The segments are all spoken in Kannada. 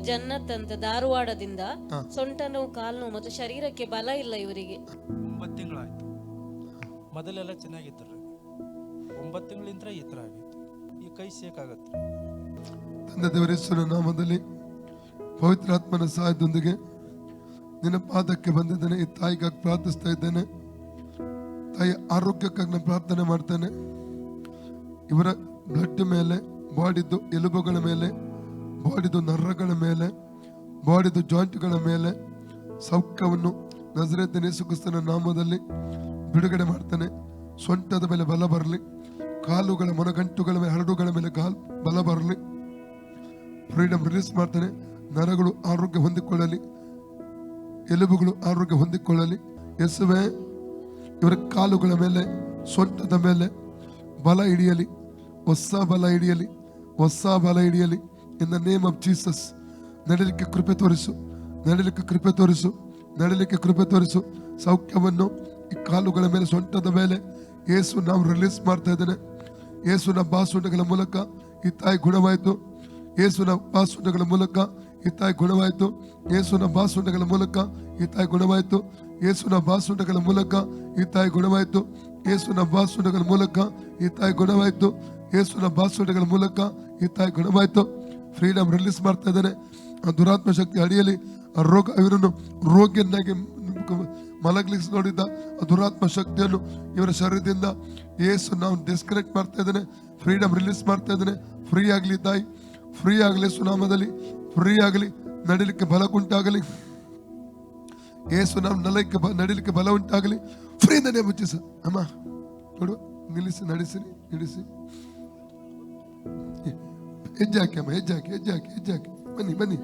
ಜನ್ನತ್ ಅಂತ ಧಾರವಾಡದಿಂದ. ಸೊಂಟ ನೋವು, ಕಾಲು ನೋವು ಮತ್ತು ಶರೀರಕ್ಕೆ ಬಲ ಇಲ್ಲ ಇವರಿಗೆ. 9 ತಿಂಗಳಾಯ್ತು. ಮೊದಲೆಲ್ಲ ಚೆನ್ನಾಗಿತ್ತು. 9 ತಿಂಗಳಿಂದ ಈ ಥರ ಆಗಿತ್ತು. ಈ ಕೈ ಸೇಕಾಗತ್ತೆ. ತಂದೆ ದೇವರ ಯೇಸುವಿನ ನಾಮದಲ್ಲಿ ಪವಿತ್ರಾತ್ಮನ ಸಹಾಯದೊಂದಿಗೆ ನಿನ್ನ ಪಾದಕ್ಕೆ ಬಂದಿದ್ದೇನೆ. ಈ ತಾಯಿಗಾಗಿ ಪ್ರಾರ್ಥಿಸ್ತಾ ಇದ್ದೇನೆ. ತಾಯಿ ಆರೋಗ್ಯಕ್ಕಾಗಿ ನಾನು ಪ್ರಾರ್ಥನೆ ಮಾಡ್ತೇನೆ. ಇವರ ಬ್ಲಡ್ ಮೇಲೆ, ಬಾಡಿದು ಎಲುಬುಗಳ ಮೇಲೆ, ಬಾಡಿದು ನರಗಳ ಮೇಲೆ, ಬಾಡಿದು ಜಾಯಿಂಟ್ಗಳ ಮೇಲೆ ಸೌಖ್ಯವನ್ನು ನಜರೇತಿನ ಯೇಸು ಕ್ರಿಸ್ತನ ನಾಮದಲ್ಲಿ ಬಿಡುಗಡೆ ಮಾಡ್ತಾನೆ. ಸೊಂಟದ ಮೇಲೆ ಬಲ ಬರಲಿ, ಕಾಲುಗಳ ಮೊನಗಂಟುಗಳ ಮೇಲೆ, ಹರಡುಗಳ ಮೇಲೆ ಬಲ ಬರಲಿ. ಫ್ರೀಡಮ್ ರಿಲೀಸ್ ಮಾಡ್ತಾನೆ. ನರಗಳು ಆರೋಗ್ಯ ಹೊಂದಿಕೊಳ್ಳಲಿ, ಎಲುಬುಗಳು ಆರೋಗ್ಯ ಹೊಂದಿಕೊಳ್ಳಲಿ. ಯೇಸುವೇ, ಇವರ ಕಾಲುಗಳ ಮೇಲೆ, ಸೊಂಟದ ಮೇಲೆ ಬಲ ಹಿಡಿಯಲಿ, ಹೊಸ ಬಲ ಹಿಡಿಯಲಿ, ಹೊಸ ಬಲ ಹಿಡಿಯಲಿ. In the name of Jesus. ನಡಲಿಕ್ಕೆ ಕೃಪೆ ತೋರಿಸು, ನಡಲಿಕ್ಕೆ ಕೃಪೆ ತೋರಿಸು, ನಡಲಿಕ್ಕೆ ಕೃಪೆ ತೋರಿಸು. ಸೌಖ್ಯವನ್ನು ಈ ಕಾಲುಗಳ ಮೇಲೆ, ಸೊಂಟದ ಮೇಲೆ ಯೇಸು ನಾವು ರಿಲೀಸ್ ಮಾಡ್ತಾ ಇದ್ದೇನೆ. ಯೇಸುನ ಬಾಸುಂಡಗಳ ಮೂಲಕ ಈ ತಾಯಿ ಗುಣವಾಯಿತು. ಯೇಸುನ ಬಾಸುಂಡಗಳ ಮೂಲಕ ಈ ತಾಯಿ ಗುಣವಾಯಿತು. ಯೇಸುನ ಬಾಸುಂಡಗಳ ಮೂಲಕ ಈ ತಾಯಿ ಗುಣವಾಯಿತು. ಯೇಸುನ ಬಾಸುಂಡಗಳ ಮೂಲಕ ಈ ತಾಯಿ ಗುಣವಾಯಿತು. ಯೇಸುನ ಬಾಸುಂಡಗಳ ಮೂಲಕ ಈ ತಾಯಿ ಗುಣವಾಯಿತು. ಯೇಸುನ ಬಾಸುಂಡಗಳ ಮೂಲಕ ಈ ತಾಯಿ ಗುಣವಾಯಿತು. ಫ್ರೀಡಮ್ ರಿಲೀಸ್ ಮಾಡ್ತಾ ಇದ್ದಾನೆ. ಆ ದುರಾತ್ಮ ಶಕ್ತಿ ಅಡಿಯಲ್ಲಿ ಆ ರೋಗ, ಇವರನ್ನು ರೋಗಿಯನ್ನಾಗಿ ಮಲಗಲಿಸಿ ನೋಡಿದ್ದ ಆ ದುರಾತ್ಮ ಶಕ್ತಿಯನ್ನು ಇವರ ಶರೀರದಿಂದ ಯೇಸು ನಾವು ಡಿಸ್ಕನೆಕ್ಟ್ ಮಾಡ್ತಾ ಇದ್ದಾನೆ. ಫ್ರೀಡಮ್ ರಿಲೀಸ್ ಮಾಡ್ತಾ ಇದ್ದಾನೆ. ಫ್ರೀ ಆಗಲಿ ತಾಯಿ, ಫ್ರೀ ಆಗಲಿ ಸುನಾಮದಲ್ಲಿ, ಫ್ರೀ ಆಗಲಿ. ನಡಿಲಿಕ್ಕೆ ಬಲ ಉಂಟಾಗಲಿ. ಯೇಸು ನಾವು ನಡಿಲಿಕ್ಕೆ ಬಲ ಉಂಟಾಗಲಿ. ಫ್ರೀ ನೇ ಮುಚ್ಚಿಸ ಅಮ್ಮ ನೋಡು, ನಿಲ್ಲಿಸಿ, ನಡೆಸಿ. ಹೆಜ್ಜಾಕಿ ಅಮ್ಮ, ಹೆಜ್ಜಾಕಿ. ಬನ್ನಿ.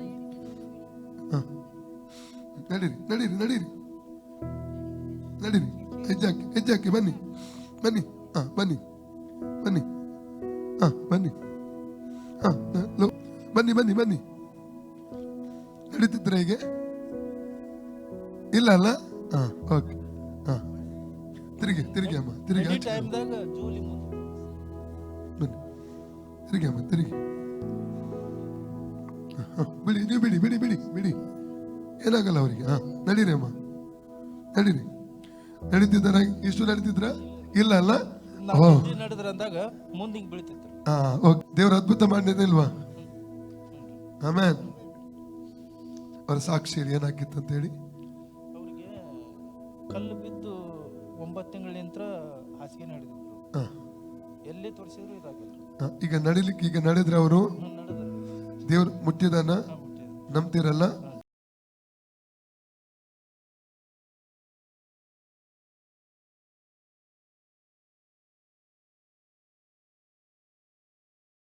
ನಡೀರಿ. ಹೆಜ್ಜಾಕಿ. ಬನ್ನಿ. ಬನ್ನಿ. ನಡೀತಿದ್ರ ಹೀಗೆ? ಇಲ್ಲ ಅಲ್ಲ? ಓಕೆ. ತಿರುಗಿ ಅಮ್ಮ, ತಿರುಗಿ ಅಮ್ಮ, ತಿರುಗಿ. ಬಿಡಿ. ಏನಾಗಲ್ಲ ಅವರಿಗೆ. ನಡೀರಿ ಅಮ್ಮ, ನಡೀರಿ. ನಡೀತಿದ್ದಾರ? ಇಷ್ಟು ನಡೀತಿದ್ರ? ಇಲ್ಲ ಅಲ್ಲ? ದೇವ್ರ ಅದ್ಭುತ ಮಾಡಿಲ್ವಾ? ಆಮೇಲೆ ಅವ್ರ ಸಾಕ್ಷಿ ಏನಾಗಿತ್ತು ಅಂತ ಹೇಳಿ. ಅವ್ರಿಗೆ ಕಲ್ಲು ಬಿದ್ದು 9 ತಿಂಗಳಿಂದ ಹಾಸಿಗೆ ನಡೆದಿದ್ರು. ಎಲ್ಲಿ ತೋರಿಸಿದ್ರು ಇದಾಗಿಲ್ಲ. ಈಗ ನಡಿಲಿಕ್ಕೆ, ಈಗ ನಡೆದ್ರೆ ಅವರು ದೇವ್ರು ಮುಟ್ಟಿದಾನ ನಂಬ್ತಿರಲ್ಲ?